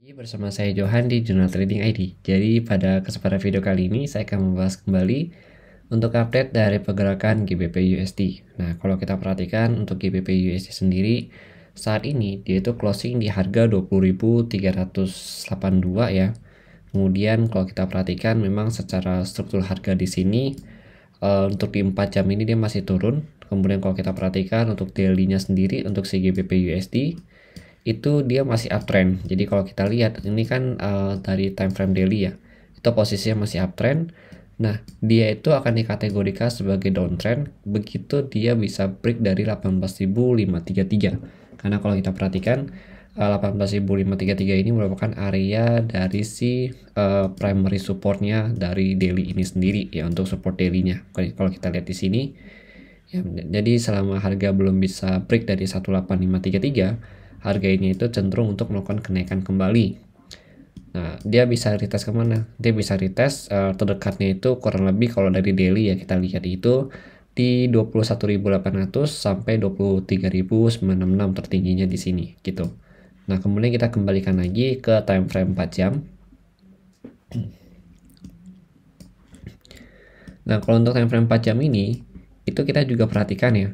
Bersama saya Johan di Jurnal Trading ID. Jadi pada kesempatan video kali ini saya akan membahas kembali untuk update dari pergerakan GBP USD. Nah, kalau kita perhatikan untuk GBP USD sendiri saat ini dia itu closing di harga 20.382 ya. Kemudian kalau kita perhatikan memang secara struktur harga di sini untuk di 4 jam ini dia masih turun. Kemudian kalau kita perhatikan untuk daily-nya sendiri untuk si GBP USD itu dia masih uptrend. Jadi kalau kita lihat ini kan dari time frame daily ya, itu posisinya masih uptrend. Nah, dia itu akan dikategorikan sebagai downtrend begitu dia bisa break dari 18.533. Karena kalau kita perhatikan 18.533 ini merupakan area dari si primary supportnya dari daily ini sendiri ya, untuk support daily-nya. Kalau kita lihat di sini ya, jadi selama harga belum bisa break dari 18.533, harga ini itu cenderung untuk melakukan kenaikan kembali. Nah, dia bisa retest kemana? Dia bisa retest terdekatnya itu kurang lebih kalau dari daily ya kita lihat itu di 21.800 sampai 23.966 tertingginya di sini gitu. Nah, kemudian kita kembalikan lagi ke time frame 4 jam. Nah, kalau untuk time frame 4 jam ini itu kita juga perhatikan ya.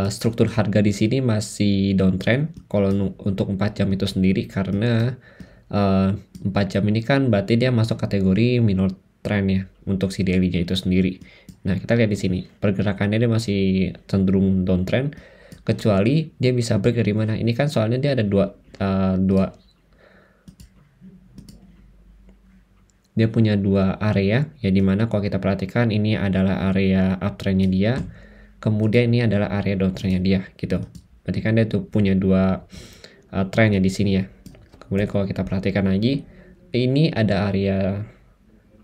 Struktur harga di sini masih downtrend kalau untuk 4 jam itu sendiri, karena 4 jam ini kan berarti dia masuk kategori minor trend ya untuk si daily-nya itu sendiri. Nah, kita lihat di sini pergerakannya dia masih cenderung downtrend kecuali dia bisa break dari mana. Ini kan soalnya dia ada dia punya dua area ya, dimana kalau kita perhatikan ini adalah area uptrendnya dia, kemudian ini adalah area downtrendnya dia gitu. Berarti kan dia tuh punya dua trendnya di sini ya. Kemudian kalau kita perhatikan lagi, ini ada area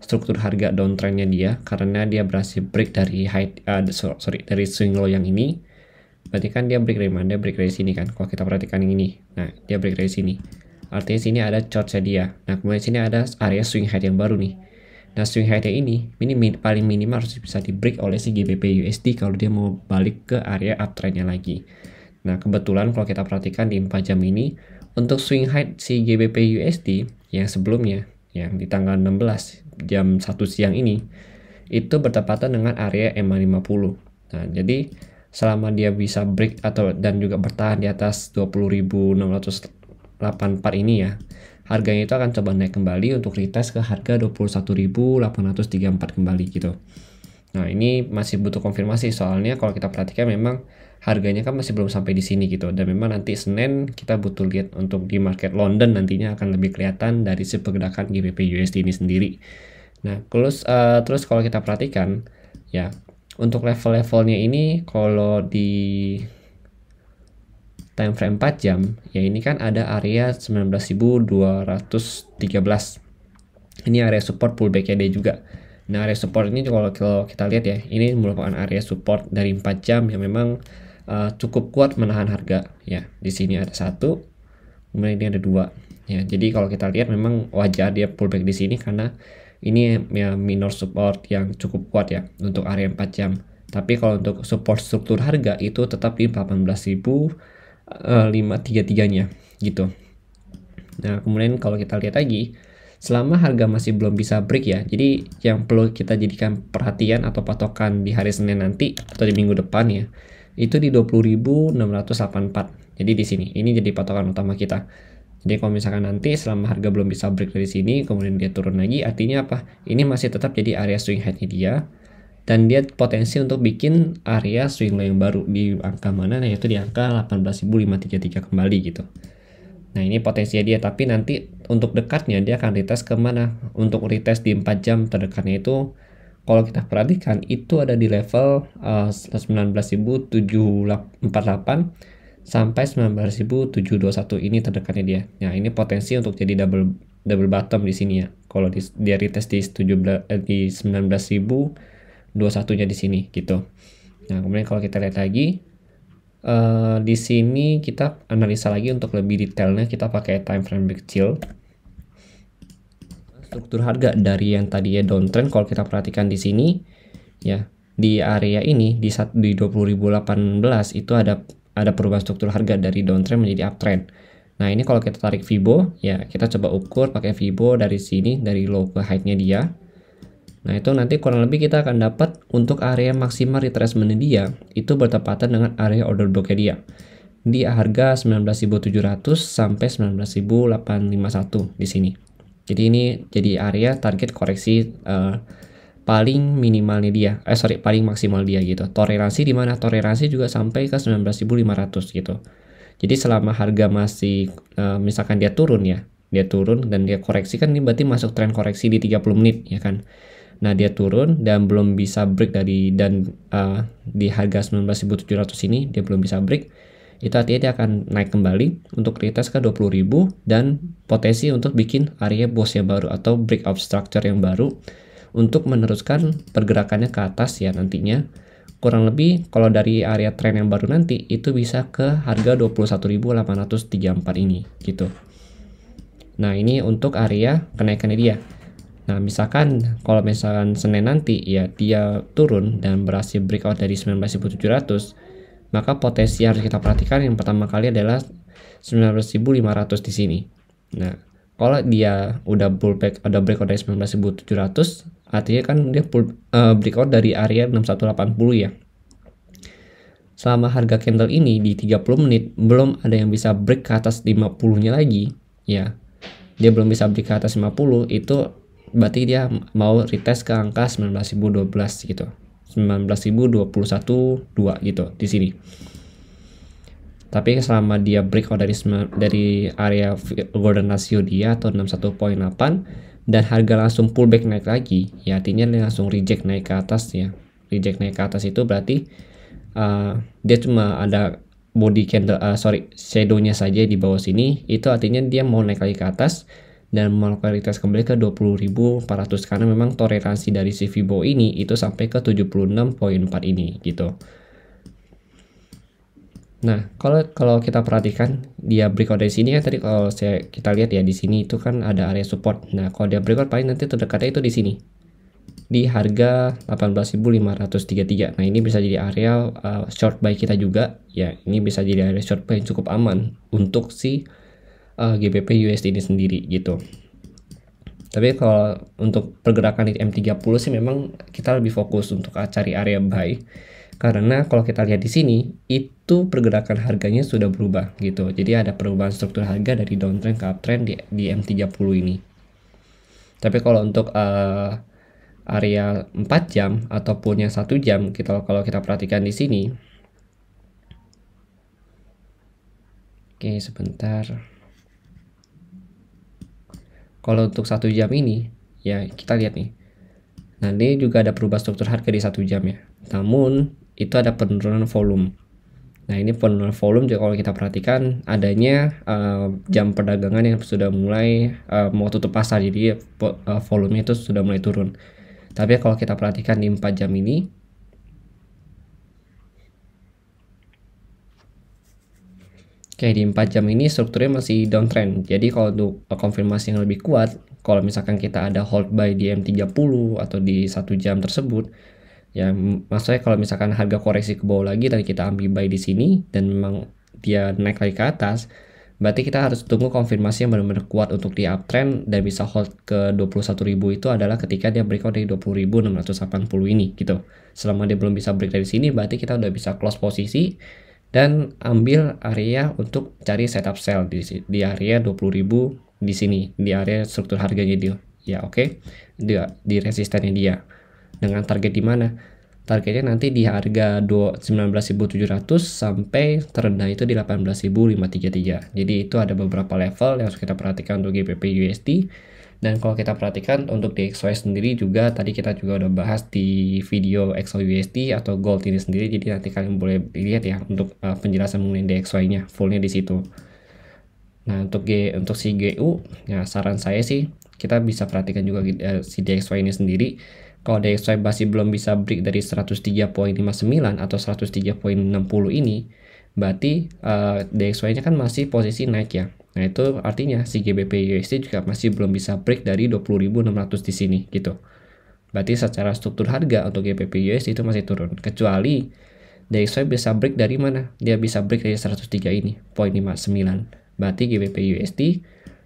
struktur harga downtrendnya dia karena dia berhasil break dari dari swing low yang ini. Berarti kan dia break dari mana? Dia break dari sini kan. Kalau kita perhatikan yang ini, nah dia break dari sini. Artinya sini ada shortnya dia. Nah, kemudian sini ada area swing high yang baru nih. Nah, swing high ini paling minimal harus bisa di break oleh si GBP USD kalau dia mau balik ke area uptrendnya lagi. Nah, kebetulan kalau kita perhatikan di 4 jam ini untuk swing high si GBP USD yang sebelumnya yang di tanggal 16 jam 1 siang ini itu bertepatan dengan area EMA 50. Nah, jadi selama dia bisa break dan juga bertahan di atas 20.684 ini ya, harganya itu akan coba naik kembali untuk retest ke harga 21.834 kembali gitu. Nah, ini masih butuh konfirmasi soalnya kalau kita perhatikan memang harganya kan masih belum sampai di sini gitu, dan memang nanti Senin kita butuh lihat untuk di market London nantinya akan lebih kelihatan dari si pergerakan GBP USD ini sendiri. Nah, terus kalau kita perhatikan ya, untuk level-levelnya ini kalau di time frame 4 jam ya, ini kan ada area 19.213. Ini area support pullback-nya dia juga. Nah, area support ini kalau kita lihat ya, ini merupakan area support dari 4 jam yang memang cukup kuat menahan harga ya. Di sini ada satu, kemudian ini ada dua ya. Jadi kalau kita lihat memang wajar dia pullback di sini karena ini ya minor support yang cukup kuat ya untuk area 4 jam. Tapi kalau untuk support struktur harga itu tetap di 18.533-nya gitu. Nah, kemudian kalau kita lihat lagi, selama harga masih belum bisa break ya, jadi yang perlu kita jadikan perhatian atau patokan di hari Senin nanti atau di minggu depan ya, itu di 20.684. Jadi di sini ini jadi patokan utama kita. Jadi kalau misalkan nanti selama harga belum bisa break dari sini kemudian dia turun lagi, artinya apa? Ini masih tetap jadi area swing high-nya dia, dan dia potensi untuk bikin area swing low yang baru di angka mana? Nah, yaitu di angka 18.533 kembali gitu. Nah, ini potensinya dia, tapi nanti untuk dekatnya dia akan retest ke mana? Untuk retest di 4 jam terdekatnya itu kalau kita perhatikan itu ada di level 19.748 sampai 19.721, ini terdekatnya dia. Nah, ini potensi untuk jadi double bottom di sini ya. Kalau dia retest di 19.021-nya di sini gitu. Nah, kemudian kalau kita lihat lagi di sini kita analisa lagi untuk lebih detailnya, kita pakai time frame kecil. Struktur harga dari yang tadinya downtrend kalau kita perhatikan di sini ya, di area ini di 20.018 itu ada perubahan struktur harga dari downtrend menjadi uptrend. Nah, ini kalau kita tarik Fibo, ya kita coba ukur pakai Fibo dari sini, dari low ke high-nya dia. Nah, itu nanti kurang lebih kita akan dapat untuk area maksimal retracement dia, itu bertepatan dengan area order block-nya dia. Di harga 19.700 sampai 19.851 di sini. Jadi ini jadi area target koreksi paling minimalnya dia, paling maksimal dia gitu. Toleransi di mana? Toleransi juga sampai ke 19.500 gitu. Jadi selama harga masih misalkan dia turun ya, dia turun dan dia koreksi, kan ini berarti masuk tren koreksi di 30 menit ya kan. Nah, dia turun dan belum bisa break dari di harga 19.700 ini dia belum bisa break. Itu artinya dia akan naik kembali untuk retest ke 20.000 dan potensi untuk bikin area boss yang baru atau breakout structure yang baru untuk meneruskan pergerakannya ke atas ya nantinya. Kurang lebih kalau dari area tren yang baru nanti itu bisa ke harga 21.834 ini gitu. Nah, ini untuk area kenaikannya dia. Nah, misalkan kalau misalkan Senin nanti ya dia turun dan berhasil breakout dari 19.700, maka potensi yang harus kita perhatikan yang pertama kali adalah 19.500 di sini. Nah, kalau dia udah pullback, ada breakout dari 19.700, artinya kan dia breakout dari area 6180 ya. Selama harga candle ini di 30 menit belum ada yang bisa break ke atas 50-nya lagi, ya. Dia belum bisa break ke atas 50, itu berarti dia mau retest ke angka 19.012 gitu. 19.021 2 gitu di sini. Tapi selama dia breakout dari area golden ratio dia atau 61.8 dan harga langsung pullback naik lagi, ya artinya dia langsung reject naik ke atas ya. Reject naik ke atas itu berarti dia cuma ada body candle shadow-nya saja di bawah sini, itu artinya dia mau naik lagi ke atas dan melakukan retest kembali ke 20.400 karena memang toleransi dari si Fibo ini itu sampai ke 76.4 ini gitu. Nah, kalau kita perhatikan dia breakout dari sini kan tadi kalau kita lihat ya di sini itu kan ada area support. Nah, kalau dia breakout paling nanti terdekatnya itu di sini. Di harga 18.533. Nah, ini bisa jadi area short buy kita juga. Ya, ini bisa jadi area short buy yang cukup aman untuk si GBP USD ini sendiri gitu. Tapi kalau untuk pergerakan di M30 sih memang kita lebih fokus untuk cari area buy, karena kalau kita lihat di sini itu pergerakan harganya sudah berubah gitu. Jadi ada perubahan struktur harga dari downtrend ke uptrend di M30 ini. Tapi kalau untuk area 4 jam ataupun yang 1 jam kalau kita perhatikan di sini. Oke, sebentar. Kalau untuk 1 jam ini, ya kita lihat nih. Nah, ini juga ada perubahan struktur harga di 1 jam ya. Namun, itu ada penurunan volume. Nah, ini penurunan volume juga kalau kita perhatikan adanya jam perdagangan yang sudah mulai mau tutup pasar. Jadi volumenya itu sudah mulai turun. Tapi kalau kita perhatikan di 4 jam ini, oke, di 4 jam ini strukturnya masih downtrend. Jadi kalau untuk konfirmasi yang lebih kuat, kalau misalkan kita ada hold buy di M30 atau di 1 jam tersebut, ya maksudnya kalau misalkan harga koreksi ke bawah lagi dan kita ambil buy di sini dan memang dia naik lagi ke atas, berarti kita harus tunggu konfirmasi yang benar-benar kuat untuk di uptrend dan bisa hold ke 21.000 itu adalah ketika dia breakout dari 20.680 ini gitu. Selama dia belum bisa break dari sini, berarti kita udah bisa close posisi dan ambil area untuk cari setup sell di area 20.000 di sini, di area struktur harganya dia. Ya, oke. Di resistennya dia. Dengan target di mana? Targetnya nanti di harga 19.700 sampai terendah itu di 18.533. Jadi itu ada beberapa level yang harus kita perhatikan untuk GBP USD. Dan kalau kita perhatikan untuk DXY sendiri juga tadi kita juga udah bahas di video XOUSD atau gold ini sendiri, jadi nanti kalian boleh lihat ya untuk penjelasan mengenai DXY-nya fullnya di situ. Nah, untuk si GU, ya saran saya sih kita bisa perhatikan juga si DXY ini sendiri. Kalau DXY masih belum bisa break dari 103.59 atau 103.60 ini, berarti DXY-nya kan masih posisi naik ya. Nah, itu artinya si GBP USD juga masih belum bisa break dari 20.600 di sini gitu. Berarti secara struktur harga untuk GBP USD itu masih turun. Kecuali DXY bisa break dari mana? Dia bisa break dari 103 ini, 0.59. berarti GBP USD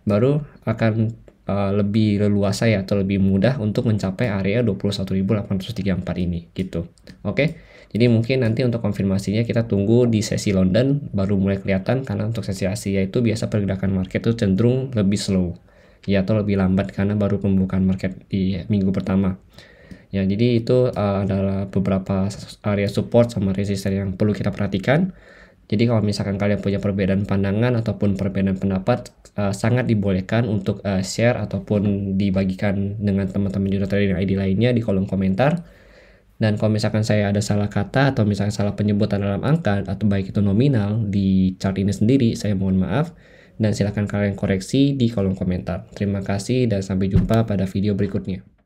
baru akan lebih leluasa ya, atau lebih mudah untuk mencapai area 21.834 ini gitu. Oke. Jadi mungkin nanti untuk konfirmasinya kita tunggu di sesi London baru mulai kelihatan, karena untuk sesi Asia itu biasa pergerakan market itu cenderung lebih slow ya, atau lebih lambat karena baru pembukaan market di minggu pertama. Ya, jadi itu adalah beberapa area support sama resisten yang perlu kita perhatikan. Jadi kalau misalkan kalian punya perbedaan pandangan ataupun perbedaan pendapat, sangat dibolehkan untuk share ataupun dibagikan dengan teman-teman jurnal trading ID lainnya di kolom komentar. Dan kalau misalkan saya ada salah kata atau misalkan salah penyebutan dalam angka atau baik itu nominal di chart ini sendiri, saya mohon maaf. Dan silakan kalian koreksi di kolom komentar. Terima kasih dan sampai jumpa pada video berikutnya.